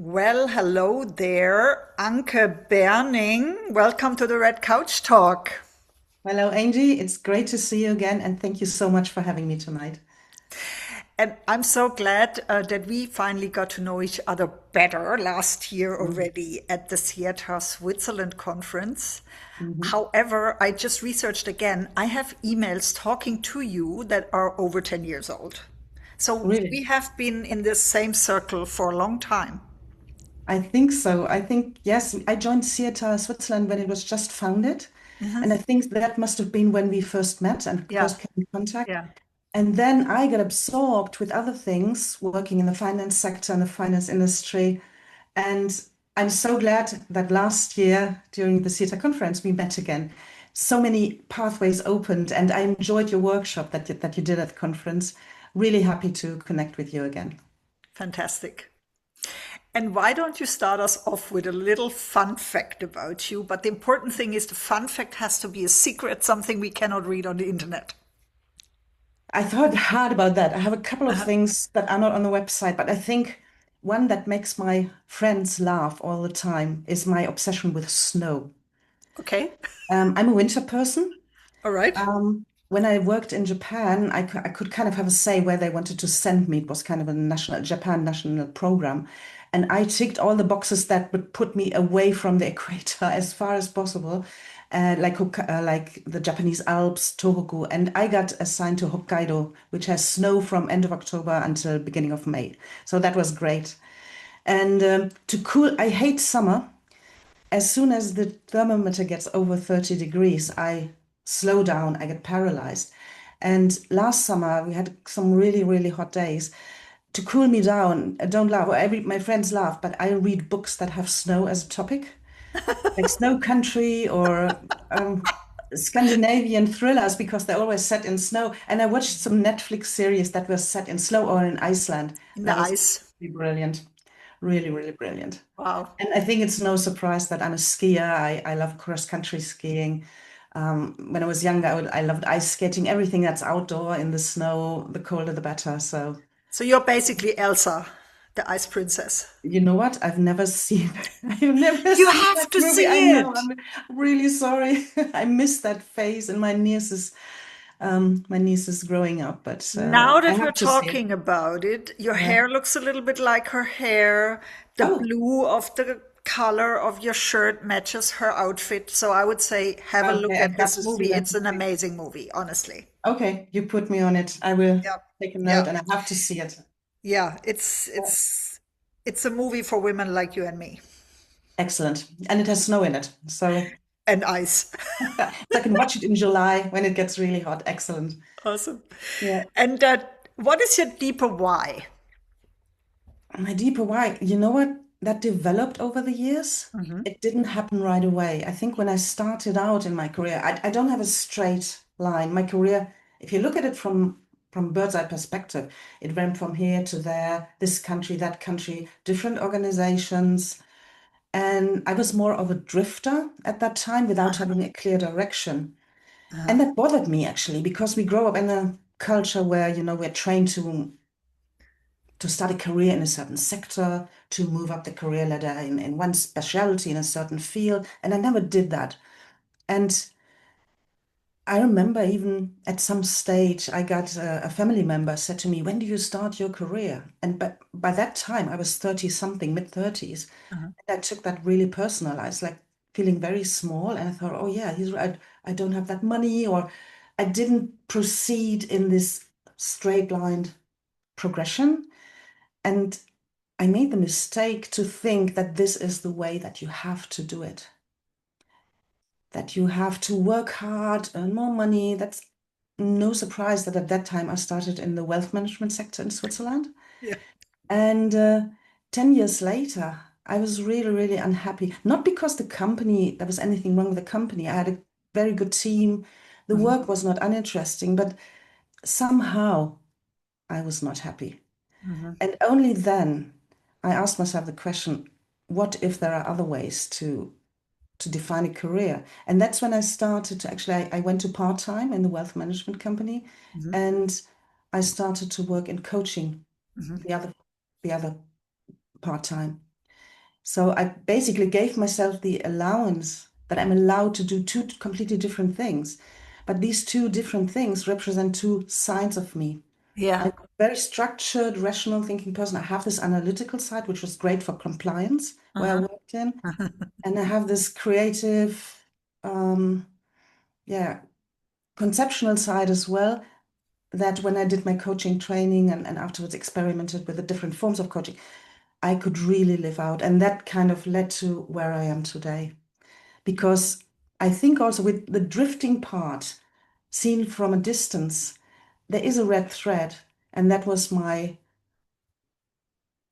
Well, hello there, Anke Berning. Welcome to the Red Couch Talk. Hello, Angie. It's great to see you again, and thank you so much for having me tonight. And I'm so glad that we finally got to know each other better last year Mm. already at the Theatre Switzerland conference. Mhm. However, I just researched again. I have emails talking to you that are over 10 years old. So Really, we have been in this same circle for a long time. I think so. I think, yes, I joined Theatre Switzerland when it was just founded. And I think that must have been when we first met and Yeah, first came in contact. yeah. And then I got absorbed with other things, working in the finance sector and the finance industry. And I'm so glad that last year during the theatre conference we met again. So many pathways opened, and I enjoyed your workshop that you did at the conference. Really happy to connect with you again. Fantastic. And why don't you start us off with a little fun fact about you? But the important thing is the fun fact has to be a secret, something we cannot read on the internet. I thought hard about that. I have a couple of Uh-huh. things that are not on the website, but I think one that makes my friends laugh all the time is my obsession with snow. Okay. I'm a winter person. All right. When I worked in Japan, I could kind of have a say where they wanted to send me. It was kind of a Japan national program. And I ticked all the boxes that would put me away from the equator as far as possible, like the Japanese Alps, Tohoku. And I got assigned to Hokkaido, which has snow from end of October until beginning of May. So that was great. And to cool, I hate summer. As soon as the thermometer gets over 30 degrees, I slow down, I get paralyzed. And last summer, we had some really, really hot days. To cool me down, don't laugh. My friends laugh, but I read books that have snow as a topic, like Snow Country or Scandinavian thrillers, because they're always set in snow. And I watched some Netflix series that were set in snow or in Iceland. In the That was ice. really brilliant. Really, really brilliant. Wow. And I think it's no surprise that I'm a skier. I love cross-country skiing. When I was younger, I loved ice skating, everything that's outdoor in the snow, the colder the better. So, So you're basically Elsa, the ice princess. you know what? I've never seen I've never You seen have that to movie. I see know. it. I'm really sorry. I missed that phase and my niece is growing up, but Now I that we're have to see it. talking about it, your Yeah. hair looks a little bit like her hair. The Oh, blue of the color of your shirt matches her outfit. So I would say have a look okay. at I've got this to see movie. that It's an movie. amazing movie, honestly. Okay, you put me on it. I will Yeah. take a Yeah. note and I have to see it. Yeah. It's a movie for women like you and me. Excellent. And it has snow in it. So And ice. I can watch it in July when it gets really hot. Excellent. Awesome. Yeah. And what is your deeper why? My deeper why, you know what? That developed over the years. Hmm. It didn't happen right away. I think when I started out in my career, I don't have a straight line. My career, if you look at it from bird's eye perspective, it went from here to there, this country, that country, different organizations. And I was more of a drifter at that time without having a clear direction. And that bothered me actually, because we grow up in a culture where, we're trained to start a career in a certain sector, to move up the career ladder in one specialty in a certain field. And I never did that. And I remember even at some stage, I got a family member said to me, "When do you start your career?" And by that time, I was 30 something, mid 30s. Uh-huh. And I took that really personal. I was like feeling very small. And I thought, oh, yeah, he's right. I don't have that money, or I didn't proceed in this straight line progression. And I made the mistake to think that this is the way that you have to do it, that you have to work hard, earn more money. That's no surprise that at that time I started in the wealth management sector in Switzerland. Yeah. And 10 years later, I was really, really unhappy. Not because the company, there was anything wrong with the company. I had a very good team. The Mhm. work was not uninteresting, but somehow I was not happy. Mhm. And only then I asked myself the question, what if there are other ways to define a career? And that's when I started to actually, I went to part-time in the wealth management company, Mhm. and I started to work in coaching Mhm. the other the other part-time. So I basically gave myself the allowance that I'm allowed to do two completely different things. But these two different things represent two sides of me. I'm Yeah. a very structured, rational thinking person. I have this analytical side, which was great for compliance, where I Uh-huh. worked in. And I have this creative, um, yeah, conceptual side as well, that when I did my coaching training and afterwards experimented with the different forms of coaching, I could really live out. And that kind of led to where I am today. Because I think also with the drifting part, seen from a distance, there is a red thread. And that was my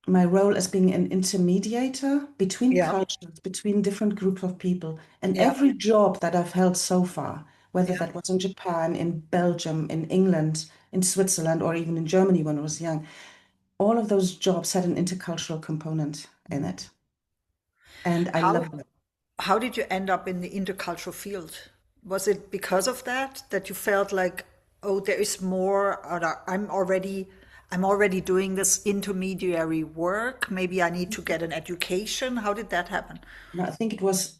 role as being an intermediator between Yeah. cultures, between different groups of people. And Yeah. every job that I've held so far, whether Yeah. that was in Japan, in Belgium, in England, in Switzerland, or even in Germany when I was young, all of those jobs had an intercultural component in Mhm. it. And I How love it. how did you end up in the intercultural field? Was it because of that you felt like, oh, there is more, or that I'm already doing this intermediary work. Maybe I need to get an education. How did that happen? No, I think it was,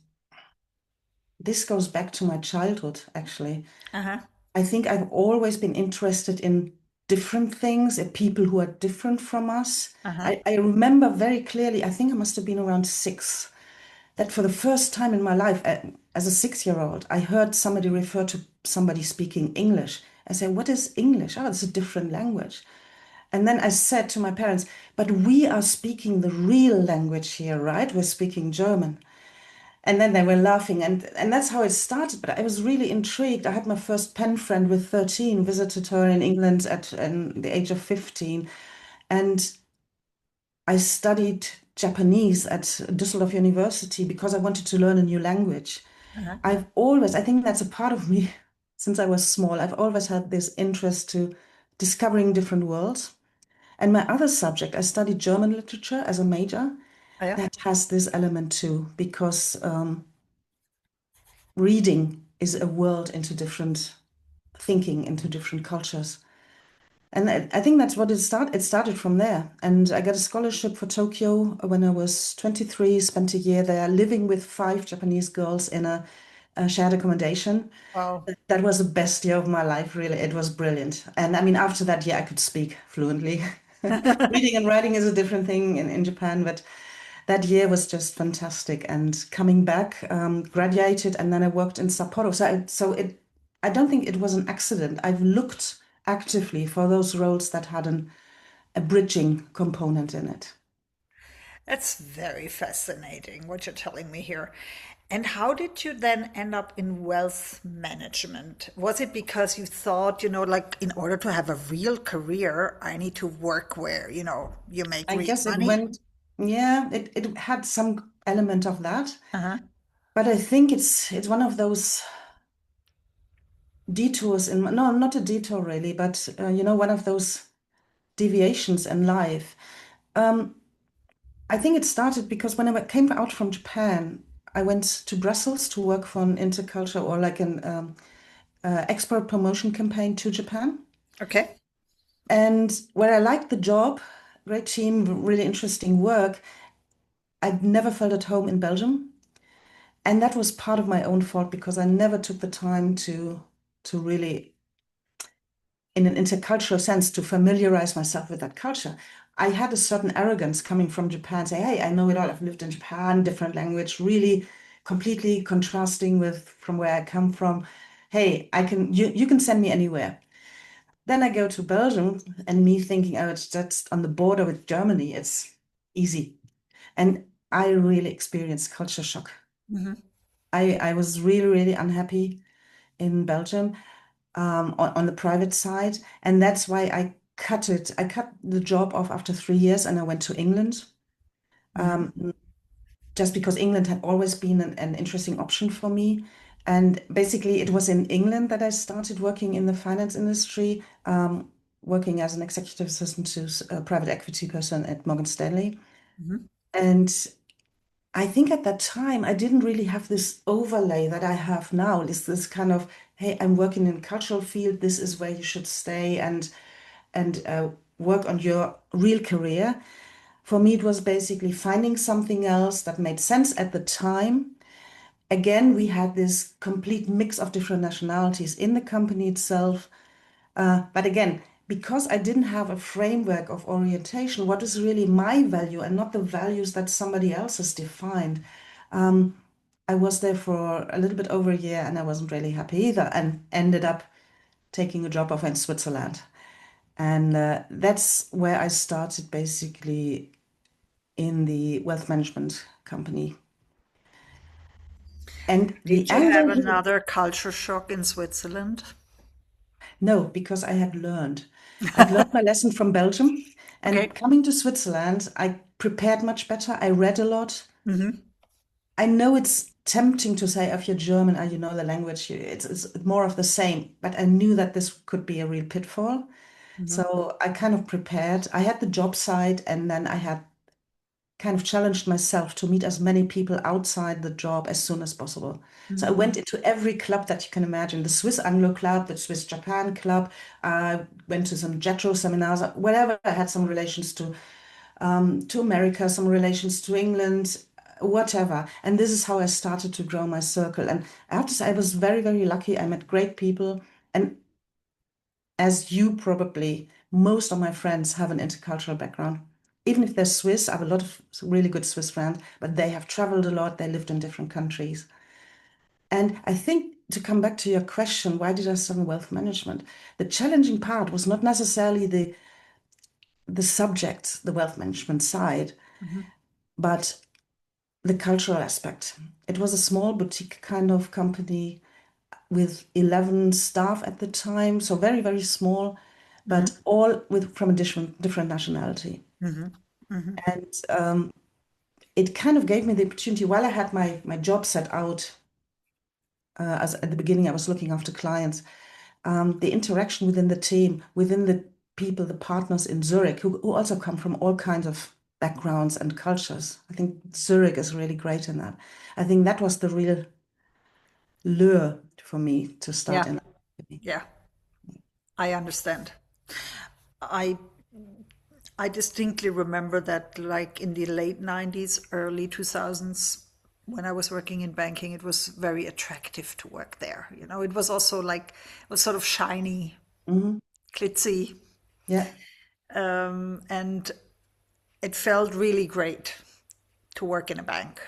this goes back to my childhood, actually. Uh-huh. I think I've always been interested in different things, in people who are different from us. Uh-huh. I remember very clearly, I think I must have been around 6, that for the first time in my life, as a 6-year-old, I heard somebody refer to somebody speaking English. I say, what is English? Oh, it's a different language. And then I said to my parents, but we are speaking the real language here, right? We're speaking German. And then they were laughing, and that's how it started. But I was really intrigued. I had my first pen friend with 13, visited her in England at the age of 15, and I studied Japanese at Düsseldorf University because I wanted to learn a new language. Uh-huh. I think that's a part of me since I was small. I've always had this interest to discovering different worlds. And my other subject, I studied German literature as a major. Oh, yeah. That has this element too, because reading is a world into different thinking, into different cultures. And I think that's what it started from there. And I got a scholarship for Tokyo when I was 23, spent a year there living with 5 Japanese girls in a shared accommodation. Wow. That was the best year of my life, really. It was brilliant. And I mean, after that year, I could speak fluently. Reading and writing is a different thing in Japan, but that year was just fantastic. And coming back, graduated, and then I worked in Sapporo. I don't think it was an accident. I've looked actively for those roles that had a bridging component in it. That's very fascinating what you're telling me here. And how did you then end up in wealth management? Was it because you thought, like in order to have a real career, I need to work where, you make I real guess it money? went, yeah, it had some element of that. Uh-huh. But I think it's one of those detours no, not a detour really, but one of those deviations in life. Um, I think it started because when I came out from Japan, I went to Brussels to work for an intercultural or like an export promotion campaign to Japan. Okay. And where I liked the job, great team, really interesting work, I'd never felt at home in Belgium. And that was part of my own fault because I never took the time to really in an intercultural sense to familiarize myself with that culture. I had a certain arrogance coming from Japan, say, hey, I know it all. I've lived in Japan, different language, really completely contrasting with from where I come from. Hey, you can send me anywhere. Then I go to Belgium and me thinking, oh, it's just on the border with Germany. It's easy. And I really experienced culture shock. Hmm. I was really, really unhappy in Belgium on the private side. And that's why I cut it. I cut the job off after 3 years and I went to England, Hmm. just because England had always been an interesting option for me. And basically, it was in England that I started working in the finance industry, working as an executive assistant to a private equity person at Morgan Stanley. Hmm. And I think at that time, I didn't really have this overlay that I have now. Is this kind of, hey, I'm working in a cultural field. This is where you should stay and work on your real career. For me, it was basically finding something else that made sense at the time. Again, we had this complete mix of different nationalities in the company itself. But again, because I didn't have a framework of orientation, what is really my value and not the values that somebody else has defined, I was there for a little bit over a year and I wasn't really happy either and ended up taking a job offer in Switzerland. And that's where I started basically in the wealth management company. And the Did you have angle here, another culture shock in Switzerland? no, because I had learned. I'd learned my lesson from Belgium, Okay. and coming to Switzerland, I prepared much better. I read a lot. Hmm. I know it's tempting to say, if you're German and you know the language, it's more of the same. But I knew that this could be a real pitfall. Hmm. So I kind of prepared. I had the job site, and then I had kind of challenged myself to meet as many people outside the job as soon as possible. So I Hmm. went into every club that you can imagine, the Swiss Anglo Club, the Swiss Japan Club. I went to some JETRO seminars, wherever I had some relations to America, some relations to England, whatever. And this is how I started to grow my circle. And I have to say, I was very, very lucky. I met great people. And as you probably, most of my friends have an intercultural background. Even if they're Swiss, I have a lot of really good Swiss friends, but they have traveled a lot, they lived in different countries. And I think to come back to your question, why did I study wealth management? The challenging part was not necessarily the subject, the wealth management side, Hmm. but the cultural aspect. It was a small boutique kind of company with 11 staff at the time, so very, very small, but Hmm. all with from a different nationality. Hmm. Hmm. And it kind of gave me the opportunity while I had my job set out, as at the beginning I was looking after clients, the interaction within the team, within the people, the partners in Zurich, who also come from all kinds of backgrounds and cultures. I think Zurich is really great in that. I think that was the real lure for me to start Yeah. in that company. Yeah. I understand. I I distinctly remember that like in the late 90s, early 2000s, when I was working in banking, it was very attractive to work there. You know, it was also like it was sort of shiny, Hmm. glitzy, Yeah, and it felt really great to work in a bank.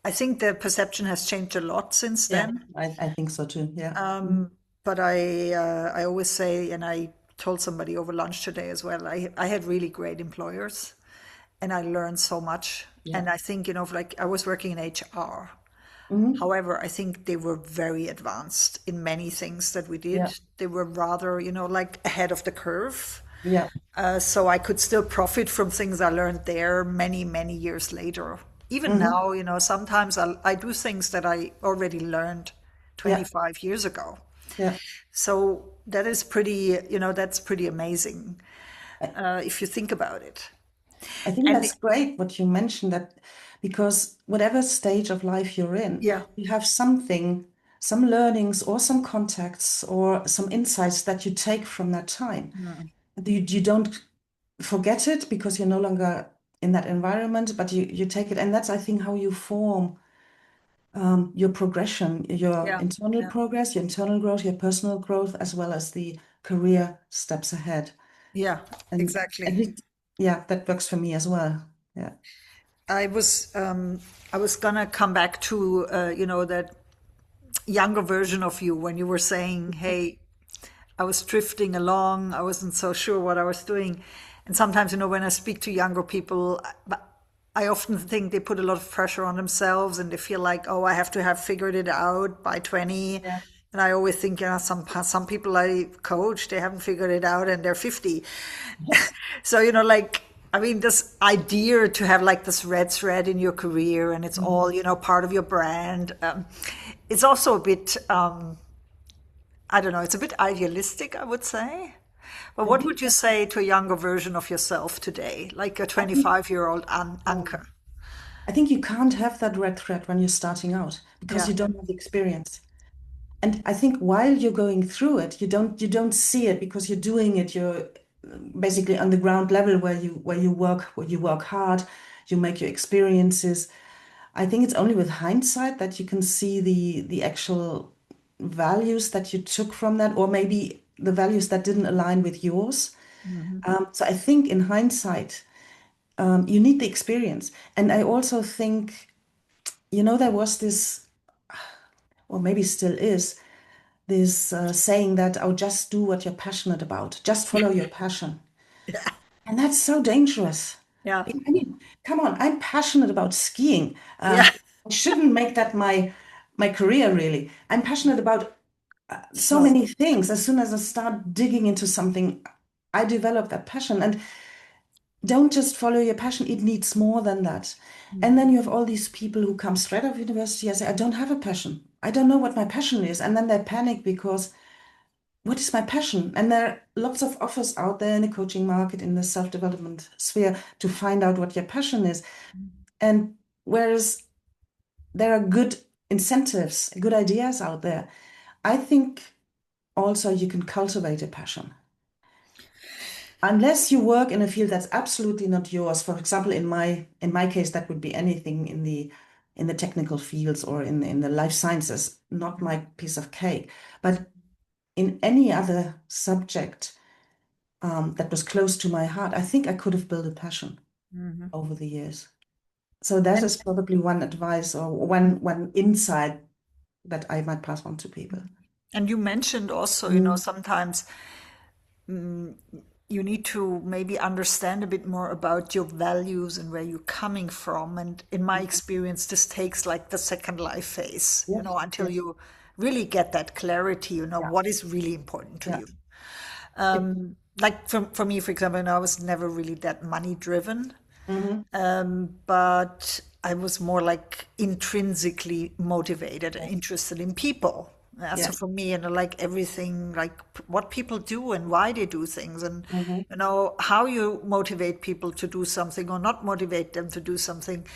I think the perception has changed a lot since yeah, then. I think so too. Yeah. Mhm. But I always say, and I told somebody over lunch today as well, I had really great employers and I learned so much. Yeah. And I think, you know, like I was working in HR. Hmm. However, I think they were very advanced in many things that we Yeah. did. They were rather, you know, like ahead of the curve. Yeah. So I could still profit from things I learned there many, many years later. Even Hmm. now, you know, sometimes I do things that I already learned Yeah. 25 years ago. Yeah. So that is pretty, you know, that's pretty amazing I, if you think about it. I think And that's great what you mentioned that because whatever stage of life you're in, yeah, you have something, some learnings or some contacts or some insights that you take from that time. mm, You don't forget it because you're no longer in that environment, but you take it. And that's, I think, how you form your progression, your yeah, internal yeah, progress, your internal growth, your personal growth, as well as the career steps ahead. yeah, And at exactly. least, yeah, that works for me as well. Yeah. I was I was gonna come back to you know that younger version of you when you were saying, "Hey, I was drifting along. I wasn't so sure what I was doing." And sometimes, you know, when I speak to younger people, I often think they put a lot of pressure on themselves and they feel like, "Oh, I have to have figured it out by 20." Yeah. And I always think, you know, some people I coach, they haven't figured it out and they're 50. Yes. So, you know, like, I mean, this idea to have like this red thread in your career and it's Mhm. all, you know, part of your brand, it's also a bit, I don't know, it's a bit idealistic, I would say. But I what think would you say to a younger version of yourself today, like a I think 25-year-old Anke? I think you can't have that red thread when you're starting out because Yeah. you don't have the experience. And I think while you're going through it, you don't see it because you're doing it. basically on the ground level where you work hard, you make your experiences. I think it's only with hindsight that you can see the actual values that you took from that, or maybe the values that didn't align with yours. Mhm. So I think in hindsight, you need the experience. And I also think, there was this, or maybe still is, this saying that, oh, just do what you're passionate about, just follow your passion. Yeah. And that's so dangerous. Yeah. I mean, come on, I'm passionate about skiing. Yeah. I shouldn't make that my career, really. I'm passionate about so So. many things. As soon as I start digging into something, I develop that passion. And don't just follow your passion, it needs more than that. And then you have all these people who come straight out of university and say, I don't have a passion. I don't know what my passion is. And then they panic because what is my passion? And there are lots of offers out there in the coaching market, in the self-development sphere to find out what your passion is. And whereas there are good incentives, good ideas out there, I think also you can cultivate a passion. Unless you work in a field that's absolutely not yours. For example, in my case, that would be anything in the technical fields or in the life sciences, not my piece of cake. But in any other subject, that was close to my heart, I think I could have built a passion Mhm. over the years. So that And is probably one advice or one insight that I might pass on to people. and you mentioned also, Mm, sometimes you need to maybe understand a bit more about your values and where you're coming from. And in my experience, this takes like the second life phase, yes, until yes, you really get that clarity, yeah, what is really important to yeah. you. It, Like for me, for example, I was never really that money driven. mhm, But I was more like intrinsically motivated and yes, interested in people. So yeah, for me, like everything, like what people do and why they do things, and mhm, how you motivate people to do something or not motivate them to do something,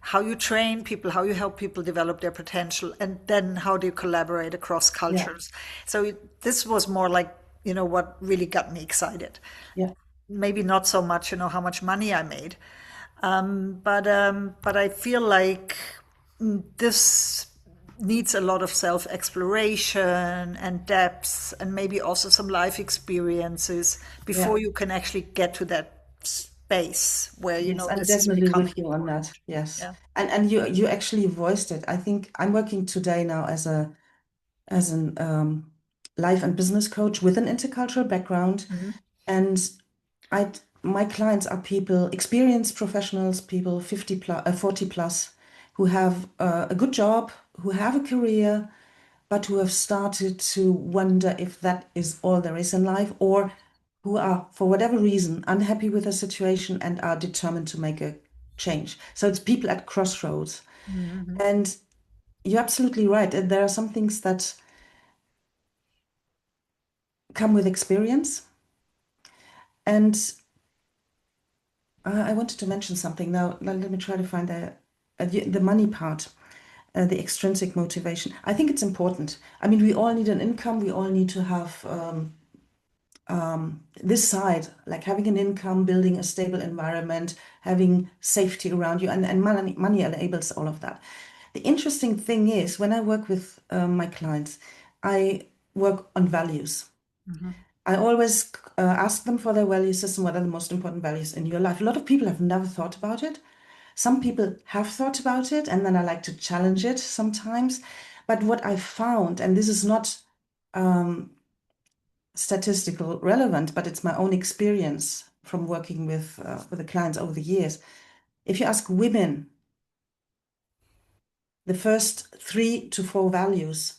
how you train people, how you help people develop their potential, and then how do you collaborate across yeah, cultures. So this was more like, what really got me excited. yeah, Maybe not so much, how much money I made. But I feel like this needs a lot of self exploration and depth, and maybe also some life experiences yeah. before you can actually get to that space where Yes, I'm this is definitely becoming with you on important. that. Yes. Yeah. And you actually voiced it. I think I'm working today now as an life and business coach with an intercultural background. Mhm. And my clients are people, experienced professionals, people 50 plus, 40 plus, who have a good job, who have a career, but who have started to wonder if that is all there is in life, or who are, for whatever reason, unhappy with the situation and are determined to make a change. So it's people at crossroads. Mhm. And you're absolutely right. There are some things that come with experience. And I wanted to mention something now. Let me try to find the money part, the extrinsic motivation. I think it's important. I mean, we all need an income. We all need to have this side, like having an income, building a stable environment, having safety around you, and money enables all of that. The interesting thing is, when I work with my clients, I work on values. Mhm. I always ask them for their value system. What are the most important values in your life? A lot of people have never thought about it. Some people have thought about it, and then I like to challenge it sometimes. But what I found, and this is not um, statistical relevant, but it's my own experience from working with the clients over the years. If you ask women, the first 3 to 4 values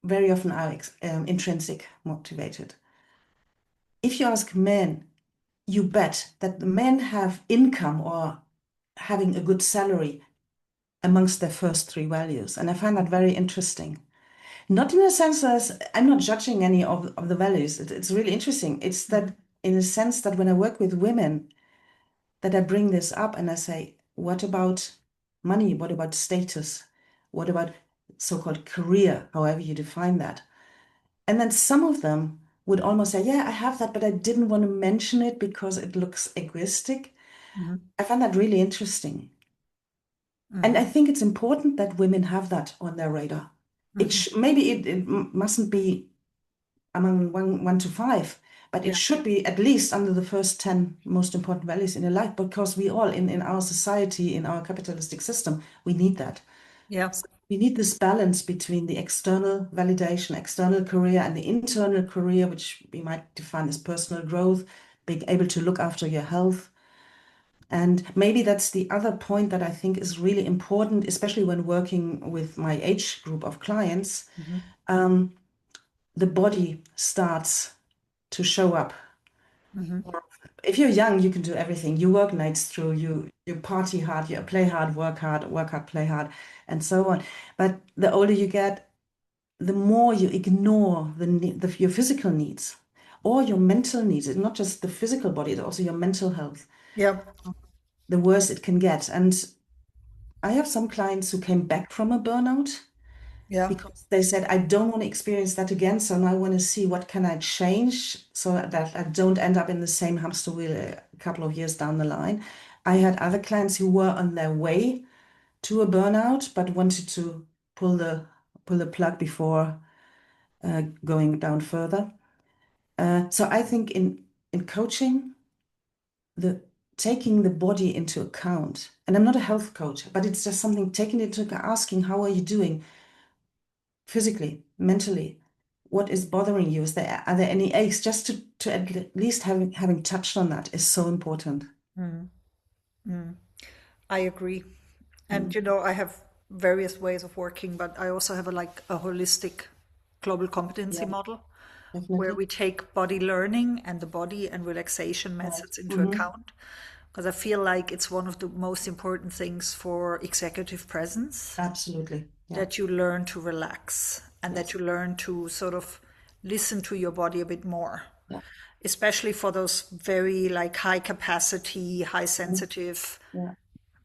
very often are intrinsic motivated. If you ask men, you bet that the men have income or having a good salary amongst their first 3 values. And I find that very interesting. Not in a sense as I'm not judging any of the values. It's really interesting. It's Mhm. that in a sense that when I work with women, that I bring this up and I say, what about money? What about status? What about so-called career, however you define that? And then some of them would almost say, yeah, I have that, but I didn't want to mention it because it looks egoistic. Hmm. I find that really interesting. And I Hmm. think it's important that women have that on their radar. Hmm. Maybe it mustn't be among one to five, but it Yeah, should be at least under the first 10 most important values in your life because we all in our society, in our capitalistic system, we need that. yeah, So we need this balance between the external validation, external career, and the internal career, which we might define as personal growth, being able to look after your health. And maybe that's the other point that I think is really important, especially when working with my age group of clients. hmm, Um, the body starts to show up. hmm, If you're young, you can do everything. You work nights through, you party hard, you play hard, work hard, play hard, and so on. But the older you get, the more you ignore your physical needs or your mental needs. It's not just the physical body, it's also your mental health. yeah, The worse it can get. And I have some clients who came back from a burnout yeah. because they said, I don't want to experience that again. So now I want to see what can I change so that I don't end up in the same hamster wheel a couple of years down the line. I had other clients who were on their way to a burnout, but wanted to pull the pull the plug before going down further. So I think in coaching, the taking the body into account, and I'm not a health coach, but it's just something taking into account, asking how are you doing physically, mentally, what is bothering you? Are there any aches? Just to at least having touched on that is so important. Mm, mm. I agree. And Mm, I have various ways of working, but I also have a holistic global competency yeah, model where definitely. we take body learning and the body and relaxation Right. methods into Hmm. account. Because I feel like it's one of the most important things for executive presence, Absolutely. Yeah. that you learn to relax and that Yes. you learn to sort of listen to your body a bit more, Yeah. especially for those very like high capacity, high Mm, sensitive yeah.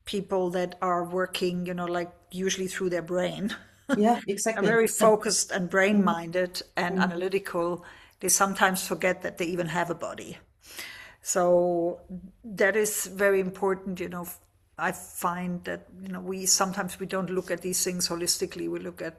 people that are working, like usually through their brain, Yeah, are exactly. very focused and brain Mm, minded and mm, analytical. They sometimes forget that they even have a body. So that is very important. I find that, we don't look at these things holistically. We look at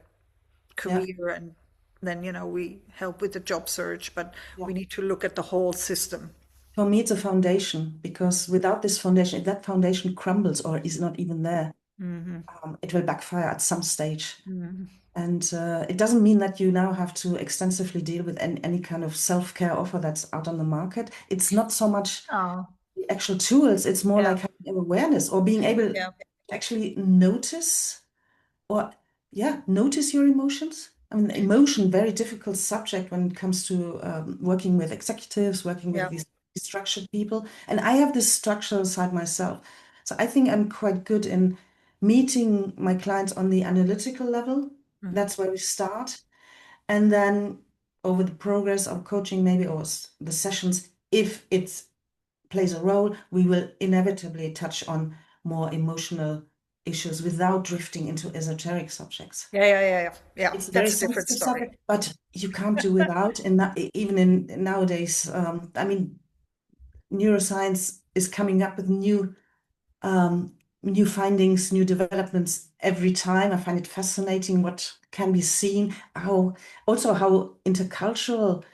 yeah. career and then, we help with the job search, but Yeah. we need to look at the whole system. For me, it's a foundation because without this foundation, if that foundation crumbles or is not even there, Hmm. it will backfire at some stage. Hmm. And it doesn't mean that you now have to extensively deal with any kind of self-care offer that's out on the market. It's not so much Oh, the actual tools, it's more yeah, like having awareness or being able to yeah, actually notice or, yeah, notice your emotions. I mean, emotion, very difficult subject when it comes to working with executives, working with yeah. these structured people. And I have this structural side myself. So I think I'm quite good in meeting my clients on the analytical level. Hmm. That's where we start. And then over the progress of coaching, maybe, or the sessions, if it plays a role, we will inevitably touch on more emotional issues without drifting into esoteric subjects. Yeah, yeah, yeah, yeah. Yeah, It's a very that's a different sensitive story. subject, but you can't do without. And even in nowadays, I mean, neuroscience is coming up with um, new findings, new developments every time. I find it fascinating what can be seen, how interculturally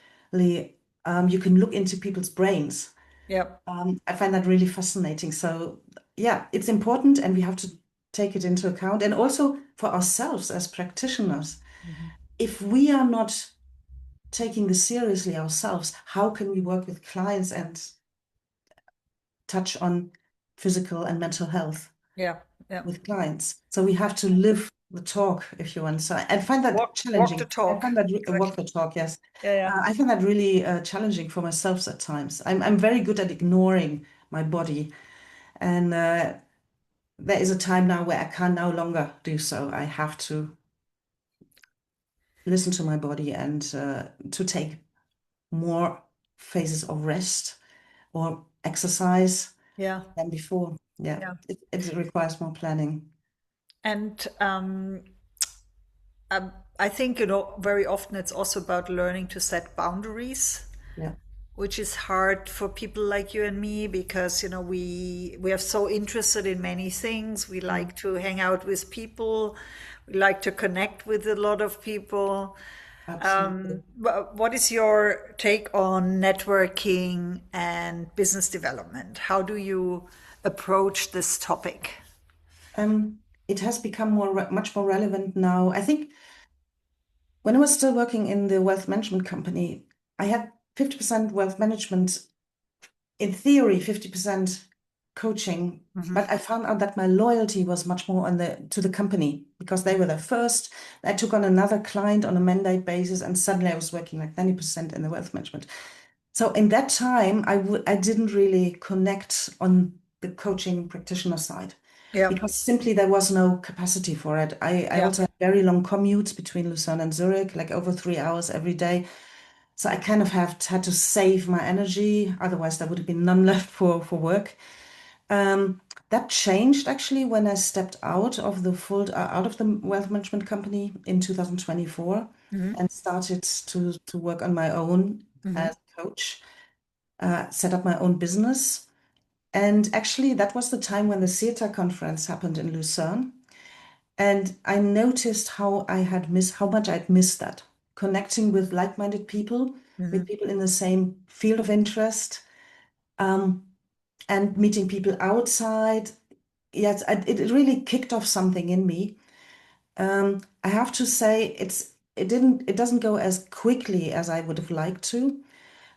you can look into people's brains. Yeah. I find that really fascinating. So, yeah, it's important and we have to take it into account. And also for ourselves as practitioners, Hmm. if we are not taking this seriously ourselves, how can we work with clients and touch on physical and mental health Yeah, yeah. with clients? So we have to live the talk, if you want. So I find that Walk the challenging. I talk. find that walk Exactly. the talk, yes. Yeah, yeah. I find that really challenging for myself at times. I'm very good at ignoring my body. And there is a time now where I can no longer do so. I have to listen to my body and to take more phases of rest or exercise Yeah, than before. Yeah, yeah. it requires more planning. And I think, very often it's also about learning to set boundaries, Yeah, which is hard for people like you and me because, we are so interested in many things. We mm, like to hang out with people. We like to connect with a lot of people. absolutely. What is your take on networking and business development? How do you approach this topic? It has become much more relevant now. I think when I was still working in the wealth management company, I had 50% wealth management in theory, 50% coaching. But I found out that my loyalty was much more on to the company because they were there first. I took on another client on a mandate basis, and suddenly I was working like 90% in the wealth management. So in that time, I didn't really connect on the coaching practitioner side Yeah, because simply there was no capacity for it. I yeah. also had very long commutes between Lucerne and Zurich, like over 3 hours every day. So I kind of have had to save my energy. Otherwise, there would have been none left for work. That changed actually when I stepped out of the wealth management company in 2024 and started to work on my own as a coach, set up my own business. And actually, that was the time when the CETA conference happened in Lucerne. And I noticed how much I'd missed that, connecting with like-minded people, with people in the same field of interest, um, and meeting people outside. Yes, it really kicked off something in me. I have to say it doesn't go as quickly as I would have liked to,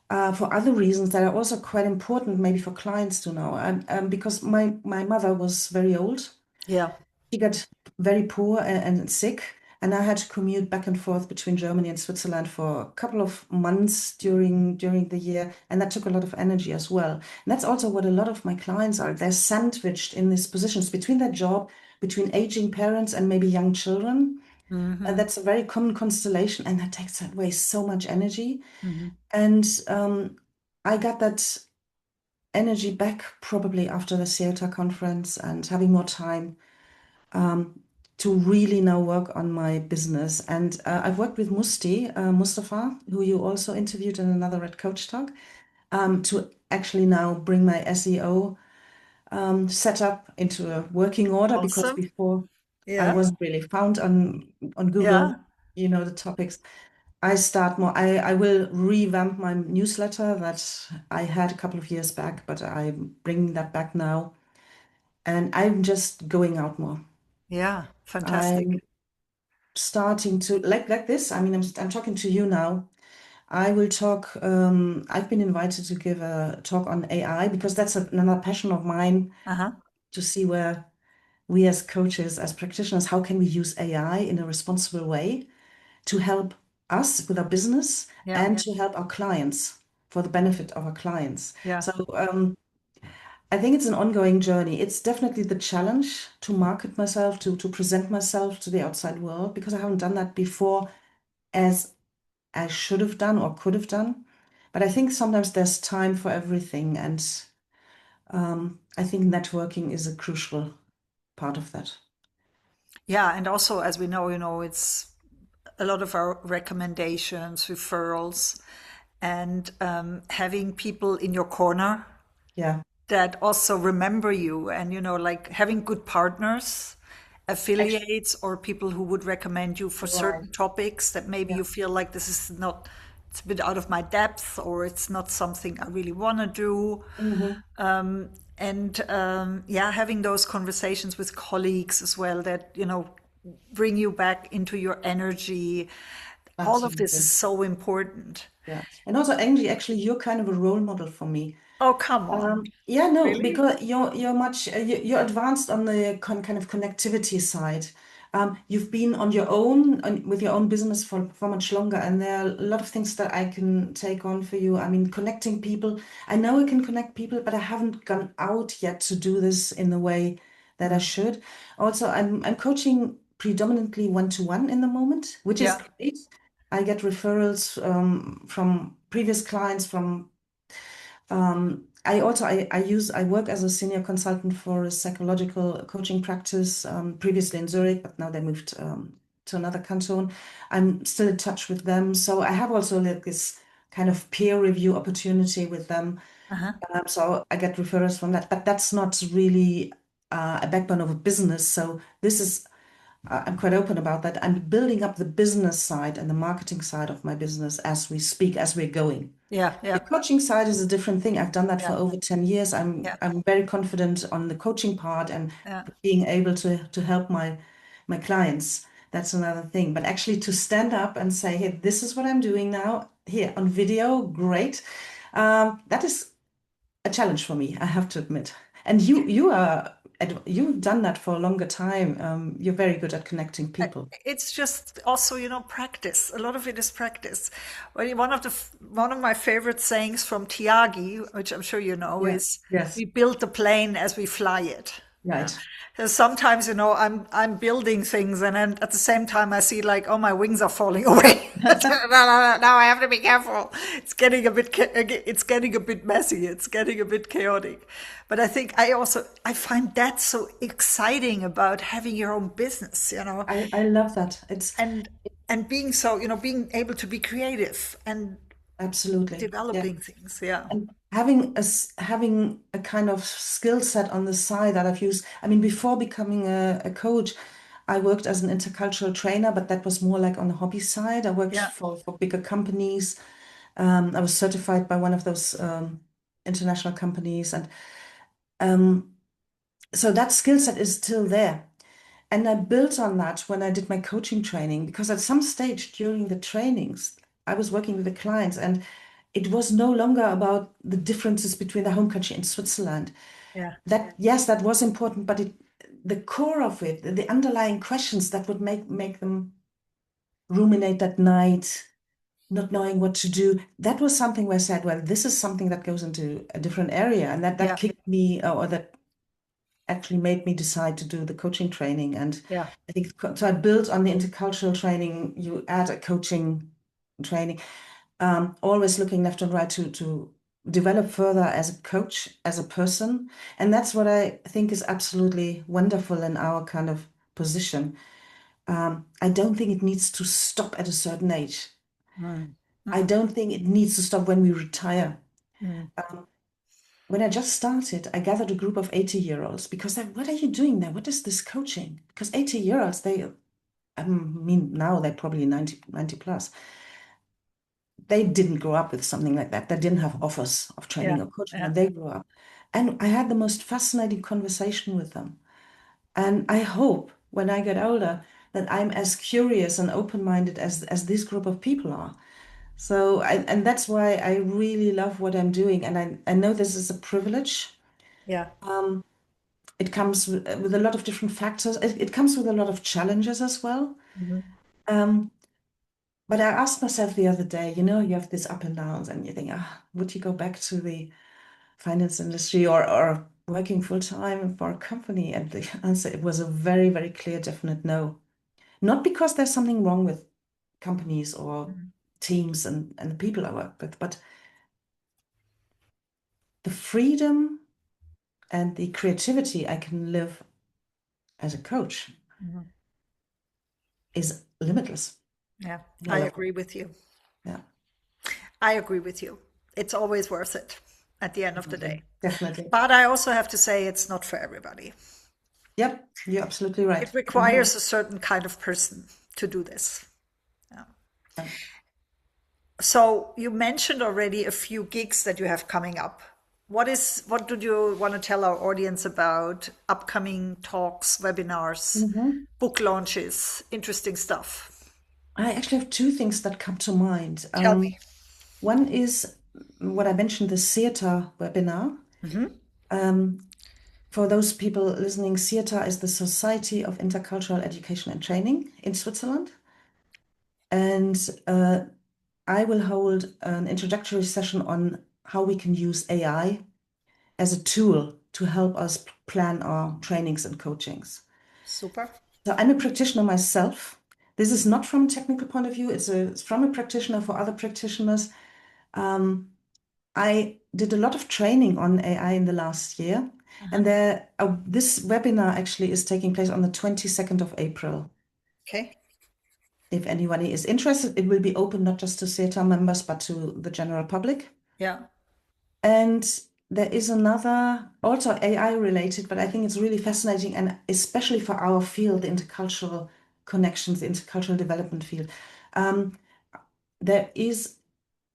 for other reasons that are also quite important, maybe for clients to know. Because my mother was very old. Yeah. She got very poor and sick, and I had to commute back and forth between Germany and Switzerland for a couple of months during the year, and that took a lot of energy as well. And that's also what a lot of my clients are. They're sandwiched in these positions between their job, between aging parents and maybe young children. And that's a very common constellation, and that takes away so much energy. And I got that energy back probably after the Ceuta conference and having more time to really now work on my business. And I've worked with Mustafa, who you also interviewed in another Red Coach Talk, to actually now bring my SEO setup into a working order because Awesome. before I Yeah. wasn't really found on Google, Yeah. the topics. I will revamp my newsletter that I had a couple of years back, but I'm bringing that back now. And I'm just going out more. Yeah. Fantastic. I'm starting to like this. I mean, I'm talking to you now. I will talk. I've been invited to give a talk on AI because that's another passion of mine Uh-huh. to see where we as coaches, as practitioners, how can we use AI in a responsible way to help us with our business Yeah. and to help our clients for the benefit of our clients. Yeah. So I think it's an ongoing journey. It's definitely the challenge to market myself, to present myself to the outside world because I haven't done that before as I should have done or could have done. But I think sometimes there's time for everything, and I think networking is a crucial part of that. Yeah. And also, as we know, it's a lot of our recommendations, referrals, and having people in your corner Yeah, that also remember you and, like having good partners, actually, affiliates, or people who would recommend you for right. certain topics that maybe Yeah. you feel like this is not, it's a bit out of my depth or it's not something I really want to do. Hmm. And yeah, having those conversations with colleagues as well that, bring you back into your energy. All of this is Absolutely. so important. Yeah. And also, Angie, actually, you're kind of a role model for me. Oh, come on. Yeah, no, Really? because you're advanced on the kind of connectivity side. You've been on your own with your own business for much longer, and there are a lot of things that I can take on for you. I mean, connecting people. I know I can connect people, but I haven't gone out yet to do this in the way that I should. Also, I'm coaching predominantly one-to-one in the moment, which is Yeah. great. I get referrals from previous clients from I work as a senior consultant for a psychological coaching practice, previously in Zurich, but now they moved. to another canton. I'm still in touch with them. So I have also like this kind of peer review opportunity with them. Uh-huh. So I get referrals from that, but that's not really a backbone of a business. So this is, I'm quite open about that. I'm building up the business side and the marketing side of my business as we speak, as we're going. Yeah, The yeah, coaching side is a different thing. I've done that for yeah, over 10 years. yeah, I'm very confident on the coaching part and yeah. being able to help my clients. That's another thing. But actually to stand up and say, hey, this is what I'm doing now here on video, great. That is a challenge for me, I have to admit. And you've done that for a longer time. You're very good at connecting people. It's just also, practice. A lot of it is practice. Well, one of my favorite sayings from Tiagi, which I'm sure you know, Yeah. is Yes. we build the plane as we fly it. Yeah. Right. So sometimes, I'm building things, and then at the same time I see like, oh, my wings are falling away. Now I have to be careful. It's getting a bit messy. It's getting a bit chaotic. But I think I find that so exciting about having your own business, I love that. It's and being so, being able to be creative and absolutely. Yeah. developing things. Yeah. And having a kind of skill set on the side that I've used. I mean, before becoming a coach, I worked as an intercultural trainer, but that was more like on the hobby side. I worked Yeah. for bigger companies. I was certified by one of those international companies, and um, so that skill set is still there. And I built on that when I did my coaching training, because at some stage during the trainings, I was working with the clients, and it was no longer about the differences between the home country and Switzerland. Yeah. That, yes, that was important, but the core of it, the underlying questions that would make them ruminate that night, not knowing what to do, that was something where I said, well, this is something that goes into a different area, and that Yeah. kicked me, or that actually made me decide to do the coaching training. And Yeah. I think so. I built on the intercultural training. You add a coaching training, always looking left and right to develop further as a coach, as a person. And that's what I think is absolutely wonderful in our kind of position. I don't think it needs to stop at a certain age. Mm. I Mm. don't think it needs to stop when we retire. Mm. When I just started, I gathered a group of 80-year-olds because what are you doing there? What is this coaching? Because 80-year-olds, I mean, now they're probably 90 plus. They didn't grow up with something like that. They didn't have offers of Yeah. training or coaching Yeah. when they grew up. And I had the most fascinating conversation with them. And I hope when I get older that I'm as curious and open-minded as this group of people are. So, and that's why I really love what I'm doing. And I know this is a privilege. Yeah. It comes with a lot of different factors. It comes with a lot of challenges as well. Mhm. Um, but I asked myself the other day, you have this up and downs, and you think, would you go back to the finance industry or working full time for a company? And the answer, it was a very, very clear, definite no. Not because there's something wrong with companies or Mhm. teams and the people I work with, but the freedom and the creativity I can live as a coach Mhm. is limitless. Yeah. And I I love it. agree with you. Yeah, I agree with you. It's always worth it at the end of the definitely. day. Definitely. But I also have to say it's not for everybody. Yep, you're absolutely right. It requires a certain kind of person to do this. Yeah. Yeah. So you mentioned already a few gigs that you have coming up. What do you want to tell our audience about upcoming talks, webinars, Mhm. book launches, interesting stuff? I actually have two things that come to mind. Tell me. One is what I mentioned, the theater webinar. Hmm. Um, for those people listening, theater is the Society of Intercultural Education and Training in Switzerland. And I will hold an introductory session on how we can use AI as a tool to help us plan our trainings and coachings. Super. So I'm a practitioner myself. This is not from a technical point of view. It's from a practitioner for other practitioners. Um, I did a lot of training on AI in the last year, Uh-huh. and this webinar actually is taking place on the 22nd of April. Okay. If anybody is interested, it will be open not just to CETA members, but to the general public. Yeah. And there is another, also AI related, but I think it's really fascinating, and especially for our field, the intercultural connections, the intercultural development field. Um, there is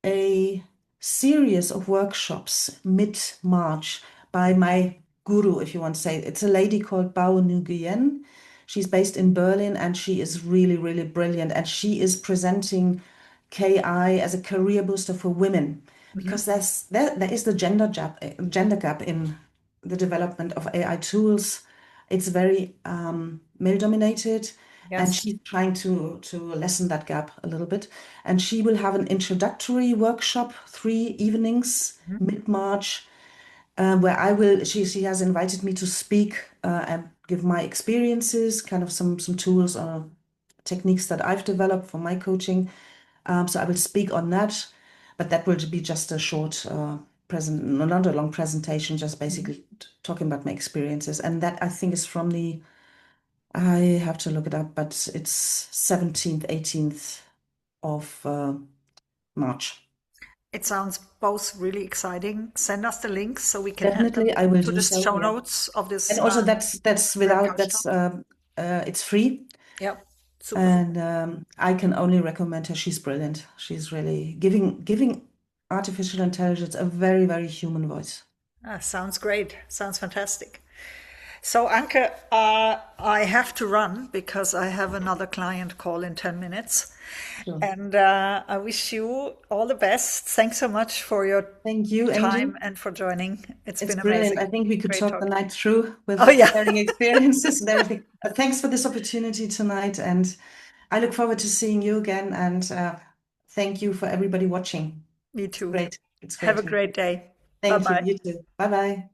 a series of workshops mid-March by my guru, if you want to say it. It's a lady called Bao Nguyen. She's based in Berlin and she is really, really brilliant. And she is presenting KI as a career booster for women because Hmm. there is the gender gap in the development of AI tools. It's very male dominated, and Yes. she's trying to lessen that gap a little bit. And she will have an introductory workshop, 3 evenings, Mhm. mid-March, where I will. She has invited me to speak and give my experiences, kind of some tools or techniques that I've developed for my coaching. So I will speak on that, but that will be just a short present, no, not a long presentation, just Mhm. basically talking about my experiences. And that I think is from the, I have to look it up, but it's 17th, 18th of March. It sounds both really exciting. Send us the links so we can add Definitely, them I will to do the so. show Yeah. notes of And this also that's without webcast. that's it's free. Yeah, super. And I can only recommend her. She's brilliant. She's really giving artificial intelligence a very, very human voice. Sounds great. Sounds fantastic. So, Anke, I have to run because I have another client call in 10 minutes. Sure. And I wish you all the best. Thanks so much for your Thank you, Angie. time and for joining. It's It's been brilliant. amazing. I think we could Great talk the talking. night through Oh, with yeah, sharing experiences and everything. But thanks for this opportunity tonight, and I look forward to seeing you again. And thank you for everybody watching. me It's too. great. It's Have great a to. great day. Bye Thank you. bye. You too. Bye bye.